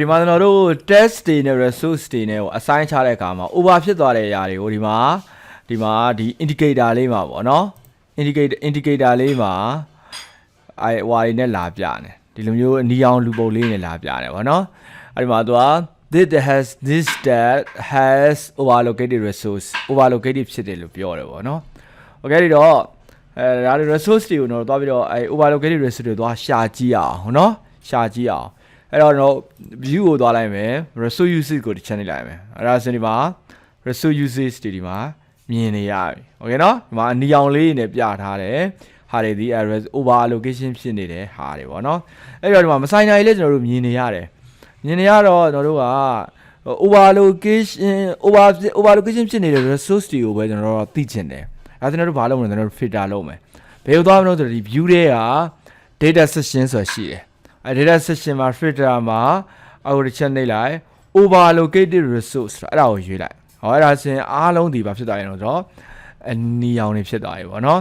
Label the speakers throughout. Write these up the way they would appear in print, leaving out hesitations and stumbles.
Speaker 1: ဒီမှာကျွန်တော်တို့ test တွေနဲ့ resource တွေနဲ့ကို assign ချတဲ့အခါမှာ over ဖြစ်သွားတဲ့အရာတွေကိုဒီမှာဒီ indicator လေးမှာပေါ့နော် indicator လေးမှာဟွာတွေနဲ့လာပြတယ်ဒီလိုမျိုးအနီရောင်လူပုံလေးနဲ့လာပြတယ်ပေါ့နော်အဲ့ဒီမှာသူက this that has overallocated resource overallocated ဖြစ်တယ်လို့ပြောတယ်ပေါ့နော် okay ဒီတော့ဒါတွေ resource တွေကိုတော့သွားပြီးတော့overallocated resource တွေသွားရှာကြည့်အောင်နော်ရှာကြည့်အောင်အဲ့တော့ကျွန်တော် view ကိုသွားလိုက်မယ် resource usage ကိုတစ်ချက်နှိပ်လိုက်မယ်အဲ့ဒါဆိုဒီမှာ resource usage တွေဒီမှာမြင်နေရပြီ okay နော်ဒီမှာအနီရောင်လေးနဲ့ပြထားတယ်ဟာတွေဒီ over allocation ဖြစ်နေတဲ့ဟာတွေပေါ့နော်အဲ့တော့ဒီမှာမဆိုင်တာကြီးလည်းကျွန်တော်တို့မြင်နေရတယ်မြင်နေရတော့ကျွန်တော်တို့က over allocation ဖြစ်နေတဲ့ resource တွေကိုပဲကျွန်တော်တို့သိချင်တယ်ဒါကျွန်တော်တို့ဘာလုပ်မလဲကျွန်တော်တို့ filter လုပ်မယ်ဘယ်လိုသွားမလို့ဆိုတော့ဒီ view တွေက data section ဆိုတာရှိတယ်data section မှာ filter မှာအောက်တစ်ချက်နှိပ်လိုက် overallocated resource အဲ့ဒါကိုရွေးလိုက်ဟောအဲ့ဒါဆိုရင်အားလုံးဒီဘာဖြစ်သွားရင်တော့အနီရောင်တွေဖြစ်သွားပြီပေါ့နော်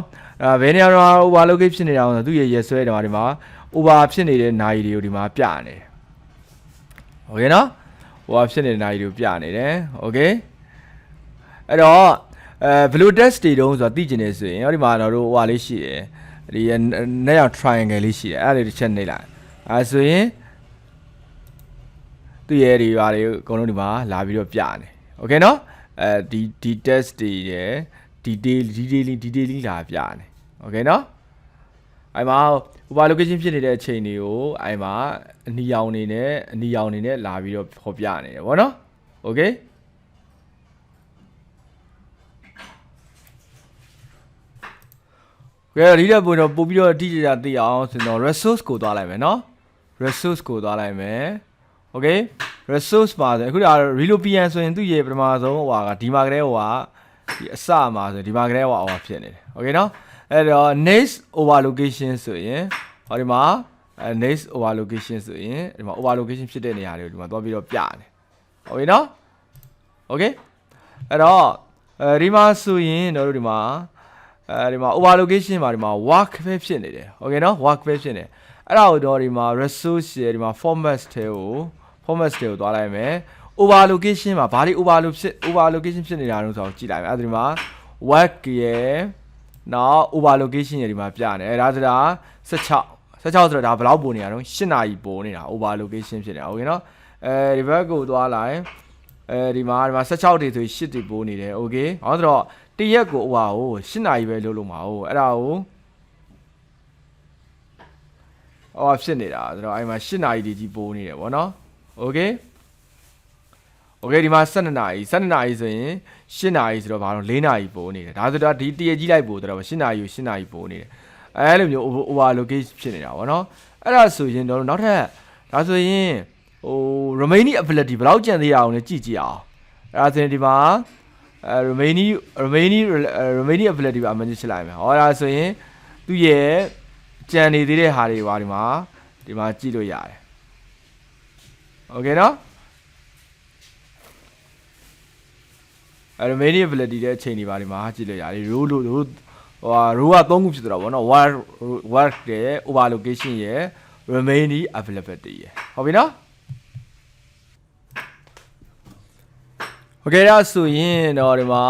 Speaker 1: ဘယ်နေရာတော့ overallocate ဖြစ်နေတာဆိုသူ့ရဲ့ဆွဲတယ်မှာဒီမှာ over ဖြစ်နေတဲ့နာရီတွေကိုဒီမှာပြနေတယ်โอเคနော် over ဖြစ်နေတဲ့နာရီတွေကိုပြနေတယ်โอเคအဲ့တော့ဘယ်လို test တွေတုံးဆိုတာသိကျင်နေဆိုရင်ဒီမှာတော့ဟိုဟာလေးရှိတယ်ဒီnetရောင် triangle လေးရှိတယ်အဲ့ဒါလေးတစ်ချက်နှိပ်လိုက်အဲဆိုရင်သူ့ရဲ့ဒီဟာတွေအကုန်လုံးဒီမှာလာပြီးတော့ပြနေโอเคနော်ဒီ test တွေရယ် detail လာပြနေโอเคနော်အဲ့မှာ overallocation ဖြစ်နေတဲ့အချိန်တွေကိုအဲ့မှာအနီရောင်နေနဲ့လာပြီးတော့ဖော်ပြနေတယ်ဗောနော်โอเคဒီတဲ့ပုံတော့ပို့ပြီးတော့အတိအကျသိအောင်ဆိုတော့ resource ကိုသွားလိုက်မယ်နော် resource ကိုသွားလိုက်မယ် okay resource ပါဆိုအခုဒါ relopian ဆိုရင်သူ့ရဲ့ပထမဆုံးဟိုဟာကဒီမှာကလေးဟိုဟာဒီအစမှာဆိုဒီမှာကလေးဟိုဟာဖြစ်နေတယ် okay နော်အဲ့တော့ next overallocation ဆိုရင်ဟောဒီမှာnext overallocation ဆိုရင်ဒီမှာ overallocation ဖြစ်တဲ့နေရာတွေကိုဒီမှာသွားပြီးတော့ပြတယ် okay နော် okay အဲ့တော့ဒီမှာဆိုရင်တို့ဒီမှာoverallocation မှာဒီမှာ work ပဲဖြစ်နေတယ် okay နော် work ပဲဖြစ်နေအဲ့ဒါကိုတော့ဒီမှာ resource ရဲ့ဒီမှာ format တွေကိုသွားလိုက်မယ် overallocation မှာဘာတွေ overallocation ဖြစ်နေတာလို့ဆိုတော့ကြည့်လိုက်မယ်အဲ့ဒီမှာ work ရဲ့နောက် overallocation ရဲ့ဒီမှာပြနေအဲ့ဒါဆိုတာ16ဆိုတော့ဒါဘယ်လောက်ပို့နေရတော့8နာရီပို့နေတာ overallocation ဖြစ်နေတာ okay နော်ဒီဘက်ကိုသွားလိုက်ဒီမှာ16တွေဆို8တွေပို့နေတယ် okay ဟောဆိုတော့တရက်ကိုဟို8နာရီပဲလုပ်လို့မှာဟုတ်အဲ့ဒါကိုဖြစ်နေတာဆိုတော့အဲ့မှာ8နာရီတည်းပို့နေတယ်ဗောနော် okay ဒီမှာ12နာရီဆိုရင်8နာရီဆိုတော့ဘာလို့4နာရီပို့နေတယ်ဒါဆိုတော့ဒီတရက်ကြီးလိုက်ပို့တော့8နာရီကို8နာရီပို့နေတယ်အဲ့လိုမျိုး overallocate ဖြစ်နေတာဗောနော်အဲ့ဒါဆိုရင်တော့နောက်ထပ်ဒါဆိုရင်remaining ability ဘယ်လောက်ကျန်သေးရအောင်လဲကြည့်အောင်အဲ့ဒါဆိုရင်ဒီမှာremaining ability ပါအမှန်ကြီးချလိုက်မယ်ဟောဒါဆိုရင်သူ့ရဲ့ကြံနေသေးတဲ့ဟာတွေပါဒီမှာကြည့်လို့ရတယ် okay နော်remaining ability တဲ့အချိန်တွေပါဒီမှာကြည့်လို့ရတယ် row က3ခုဖြစ်သွားတာဗောနော် work ရဲ့ overallocation ရဲ့ remaining availability ရဲ့ဟုတ်ပြီနော်okay ဒါဆိုရင်တော့ဒီမှာ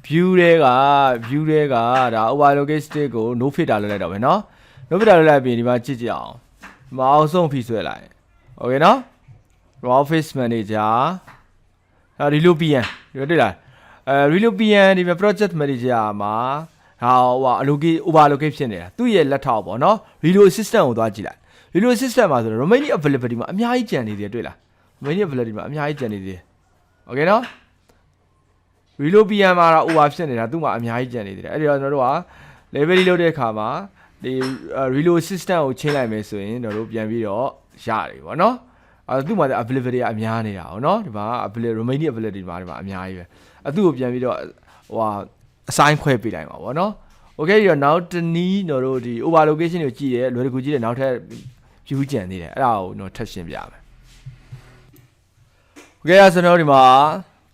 Speaker 1: view တွေကဒါ overallocate ကို no filter လုပ်လိုက်တော့ပဲเนาะ no filter လုပ်လိုက်ပြီးဒီမှာကြည့်အောင်ဒီမှာအောင်ဆုံးဖိဆွဲလိုက် okay เนาะ office manager relopian တွေ့လားrelopian ဒီမှာ project manager မှာoverallocate ဖြစ်နေတာသူ့ရဲ့လက်ထောက်ပေါ့เนาะ relo assistant ကိုသွားကြည့်လိုက် relo assistant မှာဆိုတော့ remaining availability မှာအများကြီးကျန်နေသေးတယ်တွေ့လားremaining availability မှာအများကြီးကျန်နေသေးတယ် okay เนาะ relopian မှာတော့ over ဖြစ်နေတာသူ့မှာအများကြီးကျန်နေသေးတယ်အဲ့ဒီတော့ကျွန်တော်တို့က level လုပ်တဲ့အခါမှာဒီ relo assistant ကိုချိန်လိုက်မယ်ဆိုရင်ကျွန်တော်တို့ပြန်ပြီးတော့ရတယ်ပေါ့နော်သူ့မှာ availability ကအများနေတာဟုတ်နော်ဒီမှာ remaining availability မှာဒီမှာအများကြီးပဲသူ့ကိုပြန်ပြီးတော့assign ခွဲပေးလိုက်ပါပေါ့နော် okay ဒီတော့နောက်တနည်းကျွန်တော်တို့ဒီ overallocation ကိုကြည့်ရဲလွယ်တကူကြည့်တဲ့နောက်ထပ် view ကျန်သေးတယ်အဲ့ဒါကိုကျွန်တော်ထပ်ရှင်းပြမယ် okay အဲ့ဆိုတော့ဒီမှာ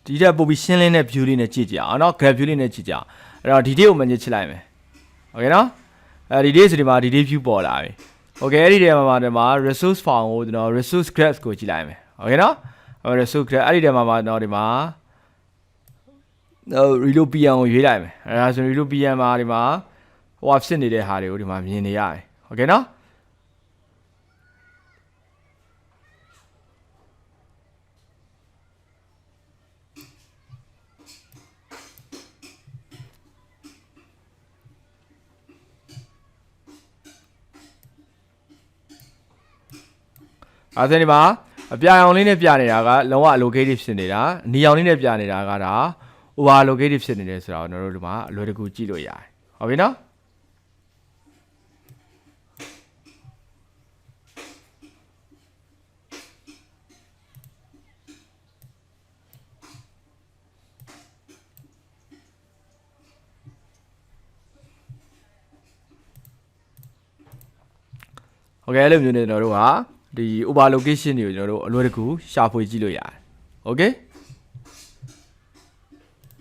Speaker 1: ဒီတက်ပို့ပြီးရှင်းလင်းတဲ့ view လေးနဲ့ကြည့်ကြအောင်เนาะ graph view လေးနဲ့ကြည့်ကြအောင်အဲ့တော့ဒီ date ကိုမှညှစ်ချလိုက်မယ် okay เนาะဒီ date ဆိုဒီမှာဒီ date view ပေါ်လာပြီ okay အဲ့ဒီထဲမှာ resource found ကိုကျွန်တော် resource graph ကိုကြည့်လိုက်မယ် okay နော် resource graph အဲ့ဒီထဲမှာကျွန်တော်ဒီမှာ reload PM ကိုရွေးလိုက်မယ်အဲ့ဒါဆို reload PM မှာဒီမှာဟိုဖြစ်နေတဲ့ဟာတွေကိုဒီမှာမြင်နေရတယ် okay နော်အဲ့ဒါဒီမှာအပြာရောင်လေးနဲ့ပြနေတာကလုံးဝ allocated ဖြစ်နေတာအနီရောင်လေးနဲ့ပြနေတာကဒါ overallocated ဖြစ်နေတယ်ဆိုတော့ကျွန်တော်တို့ဒီမှာအလွယ်တကူကြည့်လို့ရတယ်ဟုတ်ပြီနော်โอเคအဲ့လိုမျိုးနဲ့ကျွန်တော်တို့ဟာဒီ overallocation တွေကိုကျွန်တော်တို့အလွယ်တကူရှာဖွေကြည့်လို့ရတယ်โอเค